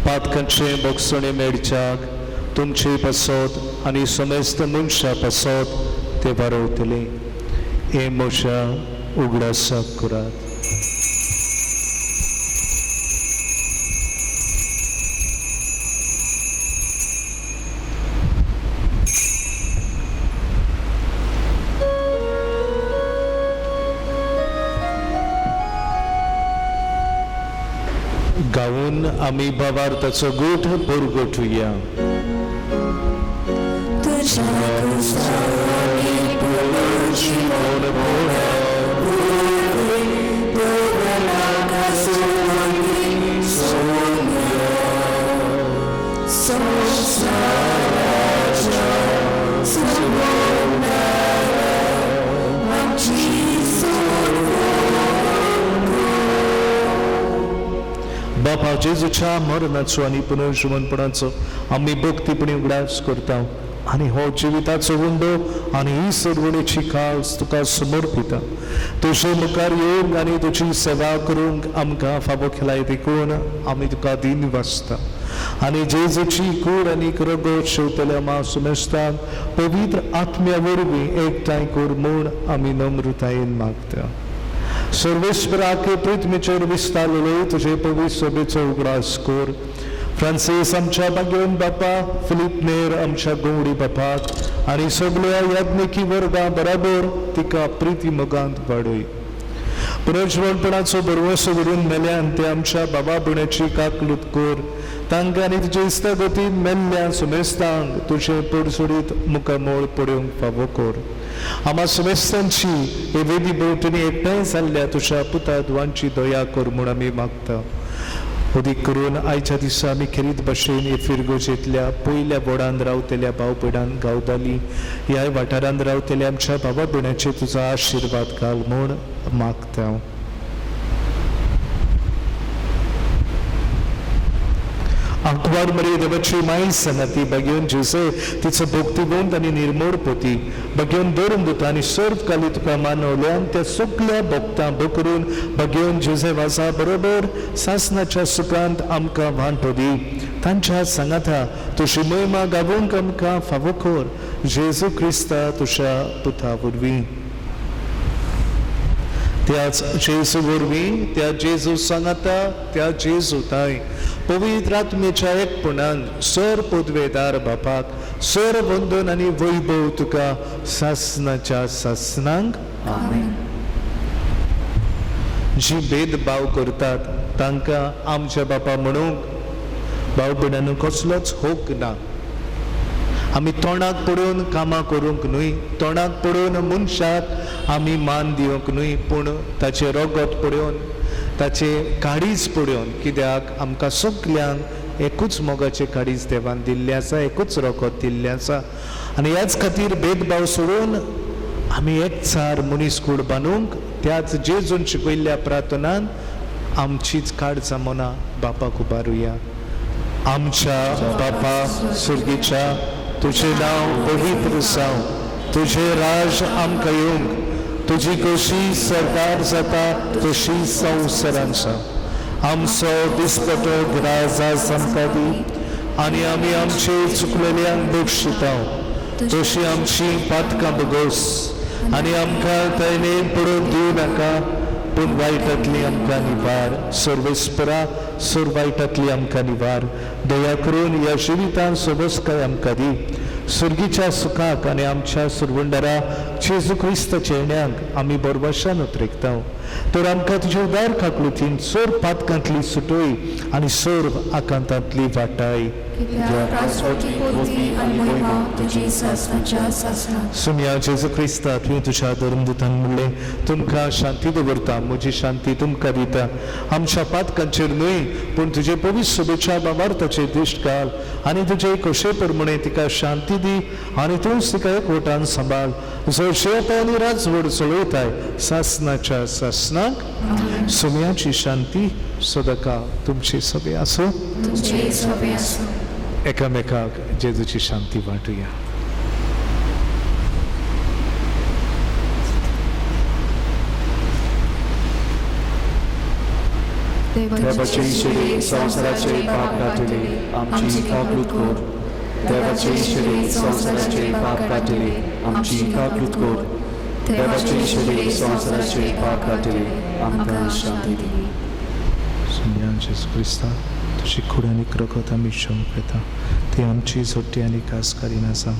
पातकांचे बोगसणे मेळच्याक तुमचे पासत आनी समेस्त मनशा पासत ते वारवतले. हे म्हज्या उगडासाक करात. गाऊन आमी भावार्थाचो गोठ परगटुया. तुझ्या कुसाळी पुलोची मोडपोळा, दोघलाका सोंगी सोंग्या, संसाराच्या संबंधाला आमची सोड. बापा जेजूच्या मरणाचो आनी पुनर्जीवनपणाचो आमी भक्तीपणी उगडास करता आनी हो जिविताचो उंडो आनी ही सरवणेची काल्स तुका समर्पिता. तुजे मुखार येवंक आनी तुजी सेवा करूंक आमकां फावो केलाय देखून आमी तुका दिन वाचता. आनी जेजूची कूड आनी रगत शेवतल्या मा सुमेस्तान पवित्र आत्म्या वरवीं एकठांय कर म्हूण आमी नम्रतायेन मागता. सर्वेश्वराक पृथ्वीचेर विस्तारलेले तुजे पवित्र सभेचो उगडास कर. फ्रांसीस आमच्या बागेन बापा, फिलीप नेर आमच्या गोवडी बापाक आनी सगळ्या याज्ञिकी वर्गा बराबर तिका प्रिती मोगांत वाडय. पुनर्जीवनपणाचो बरवसो घडून मेल्यान ते आमच्या बाबा भयणीची काकलूत कर. तांकां आनी तुजे इश्टागतीन मेल्ल्या सुमेस्तांक तुजे पडसुडीत मुखामोळ पडूंक फावो कर. आम्हा सुमेस्तांची हे वेदी भोंवतणी एकठांय जाल्ल्या तुज्या पुता दुवांची दया कर म्हूण आमी मागता. उदीक करून आयच्या दिसा आमी खेरीत भाशेन हे फिरगोजेंतल्या पयल्या बोडान रावतल्या भाव भयणान गावताली ह्या वाठारांत रावतल्या आमच्या भावा भयणाचेर तुजो आशिर्वाद घाल म्हूण मागता. आंकवार मरे देवाची माय सनाती बगेवन जुसे तिचो भक्तिवंत आनी निर्मळ पोती बगेवन दरून दिता आनी सर्व काली तुका मानवल्यान त्या सगळ्या भक्तां बकरून बगेवन जुसे वासा बरोबर सासनाच्या सुखांत आमकां वांटो दी. तांच्या सांगाता तुजी महिमा गावूंक आमकां फावो कर. जेजू क्रिस्ता तुज्या पुता वरवीं. त्याच जेजू वरवीं, त्या जेजू सांगाता, त्या जेजू ताय पवित्र आत्मेच्या एकपणान सर पदवेदार बापाक सर वंदन आनी वैभव तुका सासनाच्या सासनांक. जी भेदभाव करतात तांकां आमच्या बापा म्हणूंक भाव भयणांनो कसलोच होक ना. आमी तोंडाक पडून कामां करूंक न्हय, तोंडाक पडून मनशाक आमी मान दिवंक न्हय, पूण ताचे रगत पडून ताचे काळीज पडून. कित्याक आमकां सगल्यांक एकूच मोगाचें काळीज देवान दिल्लें आसा, एकूच रगत दिल्लें आसा. आनी ह्याच खातीर भेदभाव सोडून आमी एकचार मनीसकूड बांदूंक त्याच जेजून शिकयल्ल्या प्रार्थनान आमचीच काळजां मना बापाक उबारुया. आमच्या बापा सुर्गीच्या तुझे नांव पवित्र जावं, तुझे राज आमकां येवंक, तुजी कशी सरकार जाता तशी संवसारांत जावं. आमचो दिसपटो गिराय आज आमकां दी आनी आमी आमचे चुकलेल्यांक बक्षिता तशी आमची पातकां बगोस आनी आमकां तैनेन पडून दिवं नाका, पूण वायटांतली आमकां निवार. सर्वेस्परा सुर वायटांतली आमकां निवार. दया करून ह्या जिवितांत सबस्काय आमकां दी. सुर्गीच्या सुखाक आनी आमच्या सुरवंडरा जेजू क्रिस्ताच्या येण्याक आमी बरवशान उतरिकता. तर आमकां तुज्या उदार काकलुतीन चोर पातकांतली सुटोय आनी सोर आकांतांतली वाटाय. कित्याक राजवटी पोती आनी महिमा तुजी सासणाच्या सासणाक. सुम्या जेजू क्रिस्ता तुवें तुज्या धर्मदुतान म्हणलें तुमकां शांती दवरता, म्हजी शांती तुमकां दिता. आमच्या पातकांचेर न्हय पूण तुजे पवित्र सोबेच्या बाबार्थाचेर दिश्ट घाल आनी तुजे कशे प्रमाणे तिका शांती दी आनी तूंच तिका एकवटान सांबाळ. जशें आनी राजवड चलयताय सासणाच्या सासणाक. सुम्याची शांती सदांकाळ तुमचे सगळे आसूं. तुमचे सगळे आसूं. एकामेकाक जेजूची शांती वांटुया. देवाचे इशरे संवसाराचे पाप काटिले आमची काकलूत कोर. देवाचे इशरे संवसाराचे पाप काटिले आमची काकलूत कोर. देवाचे इशरे संवसाराचे पाप काटिले आमकां शांती दी. सुम्या जेजू क्रिस्ता तुजी खुडी आनी रगत आमी शोक येता. ती आमची जोडटी आनी कासकारी नासा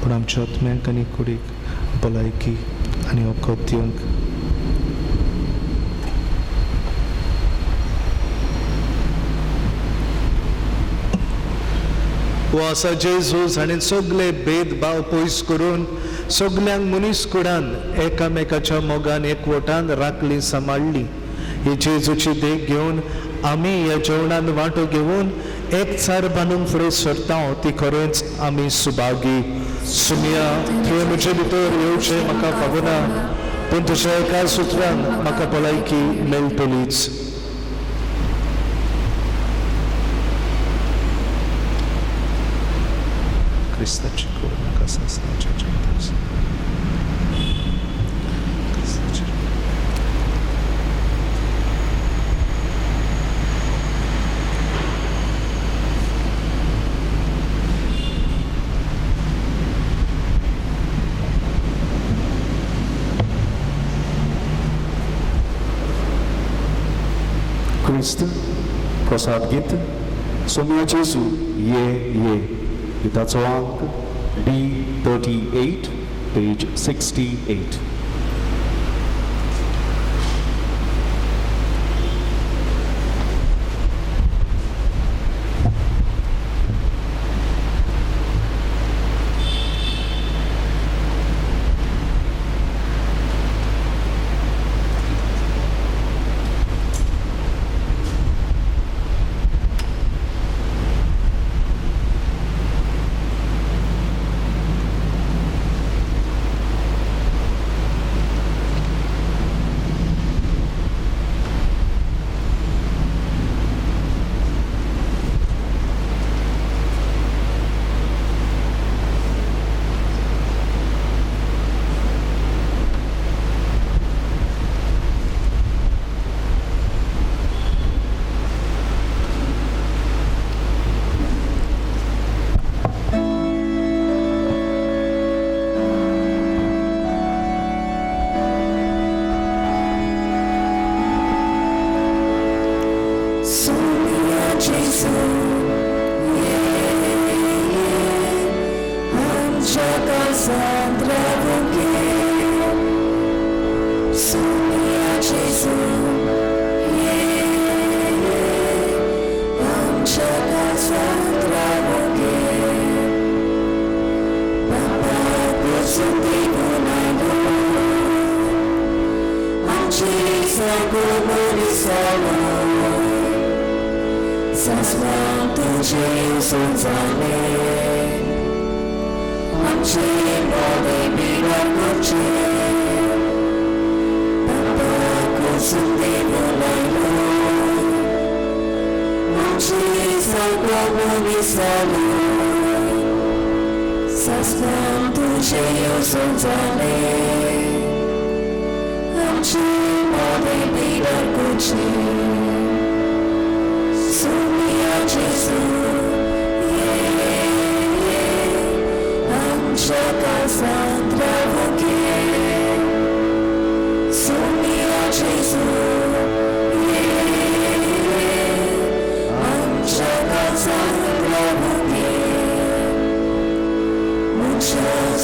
पूण आमच्या आत्म्यांक आनी कुडीक भलायकी आनी वखद दिवंक वो आसा जेजू हाणें सगळे भेदभाव पयस करून सगल्यांक मनीस कुडान एकामेकाच्या मोगान एकवटान राखली सांबाळली. ही जेजूची देख घेवन आमी ह्या जेवणान वांटो घेवन एक चार बांदून फुडें सरता ती खरेंच आमी सुभागी. सुम्या तुवें म्हजे भितर येवचें म्हाका फावना पूण तुज्या एका सुत्रान म्हाका भलायकी मेळटलीच. क्रिस्ताची कूड म्हाका सासणाच्या जिवितांत. Christ, प्रसाद गीत सोम्या जेजू ये गीताचो अंक D38 page 68.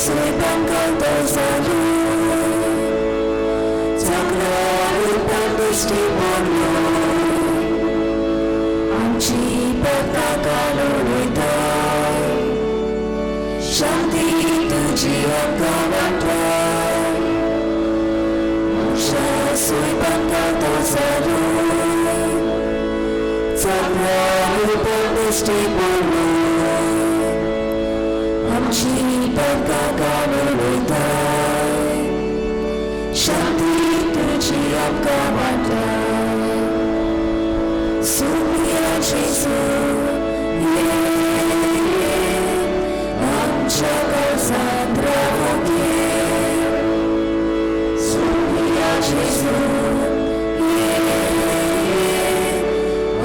Soy pan canto salud, tan glória दृष्टी आमची पताका लोळयताय शांती तुझी आमकां वाटय मोक्षा सोयपांका तो जालो चांगल्या दृष्टी आमची पताका लोळयताय शांती तुझी आमकां वाटय सोनिया जेजू आमच्या काळजांत रावगे सोनिया जेजू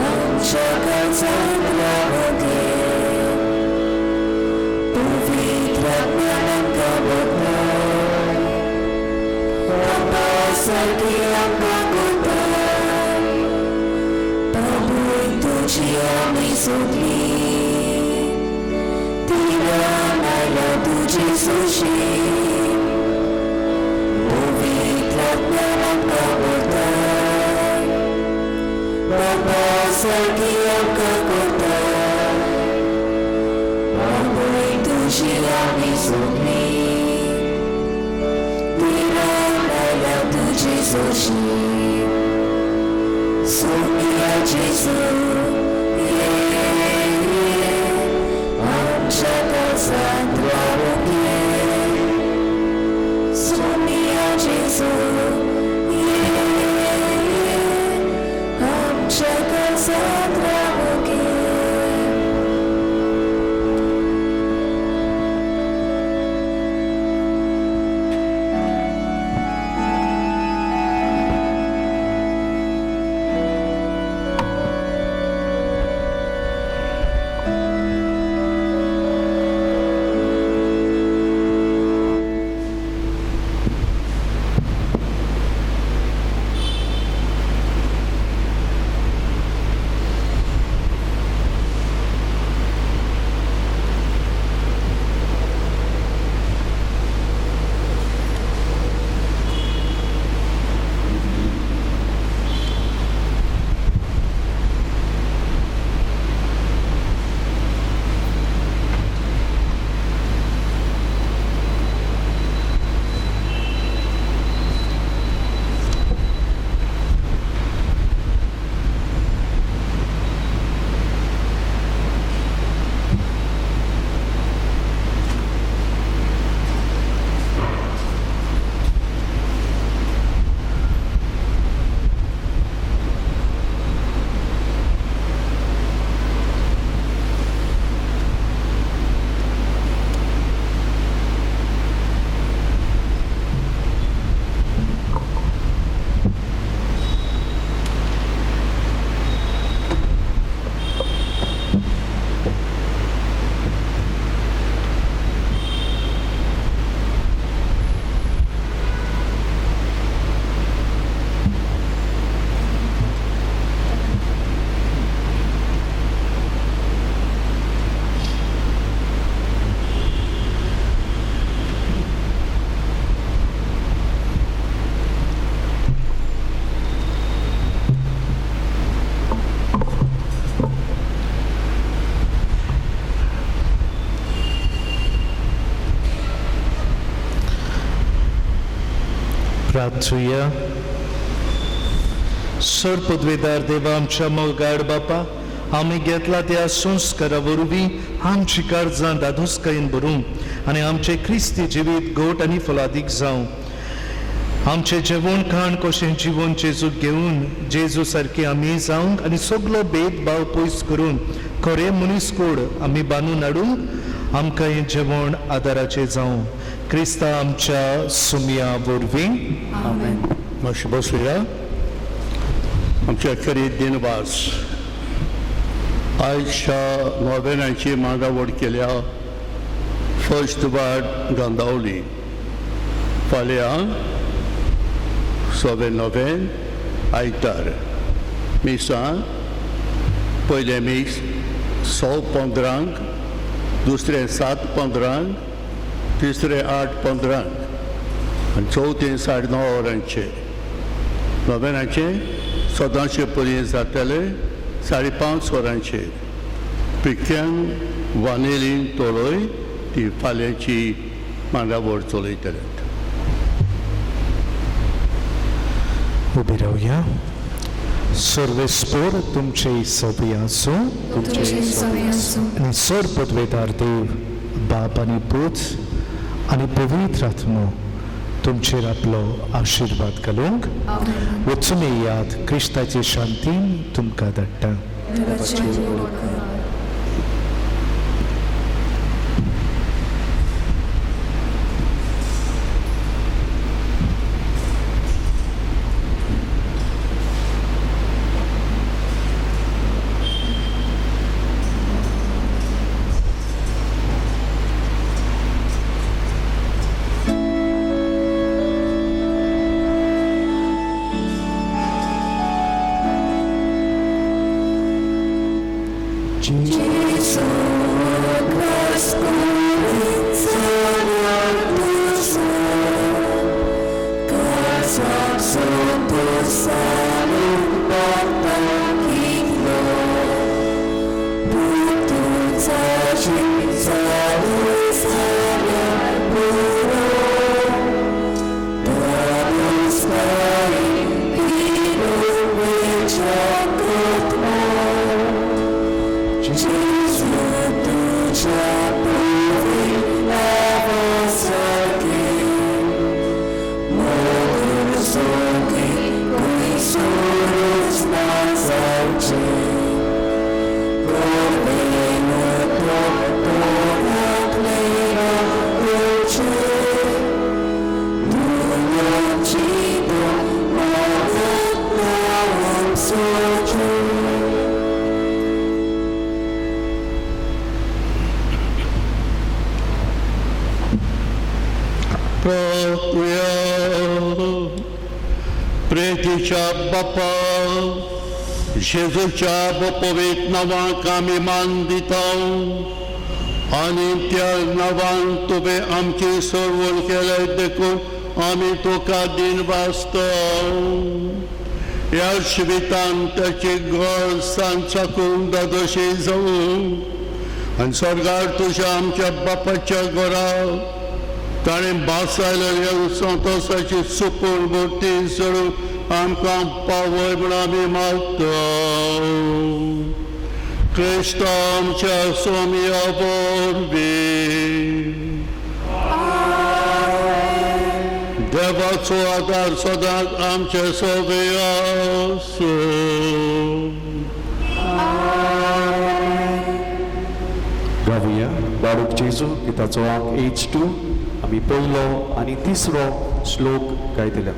आमच्या काळजांत रावगे पवित्र आत्म्यान आमकां बोधय बापा सारकी आमकां कोताय प्रभूय तुझी आमी सोदली तिरान आयल्या तुजी सुशील पवित्र आत्म्यान आमकां बोधय बापा सारकी आमकां कोताय प्रभूय तुझी आमी सोदली तुझी सोशी सोनिया जेजू आमच्या काळजांत रावगे सोनिया जेजू आमच्या काळजांत रावगे प्रार्थूया सर पदवेदार देवा आमच्या मोगाड बापा आमी घेतला त्या संस्कारा वरवीं आमची काळजां दादोसकायेन भरूं आनी आमचे क्रिस्ती जिवीत गोट आनी फलादीक जावं आमचे जेवण खाण कशें जिवन जेजूक घेवन जेजू सारकी आमी जावंक आनी सगलो भेदभाव पयस करून खरें मनीसकूड आमी बांदून हाडूंक आमकां हें जेवण आदाराचें जावं क्रिस्ता आमच्या सुमया वरवीं आमेन. मातशें बसुया. आमच्या खरी दिनवास आयच्या नोवेनाची मागावड केल्या फर्स्ट वार्ड गांदावली फाल्यां 6 नोव्हेंबर आयतार मिसां पयलें मीस 6:15 दुसरें 7:15 तिसरें 8:15 आनी चवथें 9:30 वरांचेर नोवेनाचें सदांचे पर्यंत जातले 5:30 वरांचेर पिक्यान वानेलीन तोलोय ती फाल्यांची मांडावळ चलयतले. उबी रावया. सर्वेस्पोर तुमचे सवय आसूं तुमचे सवय आसूं आनी सर्वपदवेदार देव बाप आनी पूत आनी पवित्र आत्मो तुमचेर आपलो आशिर्वाद घालूंक वचून याद क्रिस्ताचे शांतीन तुमकां धाडटा. प्रेतीच्या बापा जेजूच्या पवित्र नांवाक आमी मान दिता आनी त्या नांवान तुवें आमची सरवण केले देखून आमी तुका दिन वाजता. ह्या शिवितान त्याची घर सांचाकून दादोशी जावं आनी स्वर्गार तुज्या आमच्या बापाच्या घरा ताणें बासायल्या संतोशाची सुपूर मोठी सरून आमकां पावय म्हूण आमी मागता. क्रिस्ता आमच्या सोम्या वरवीं देवाचो आदार सदांच आमचे सोबे आसूं. गावया बाळूक जेजू गिताचो अंक H2 आमी पयलो आनी तिसरो श्लोक गायतले.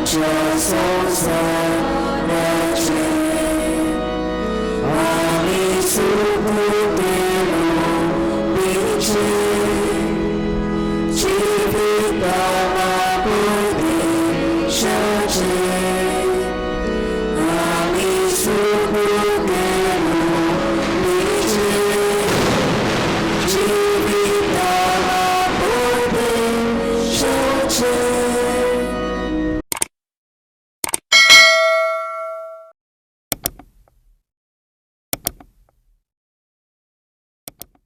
Jesus,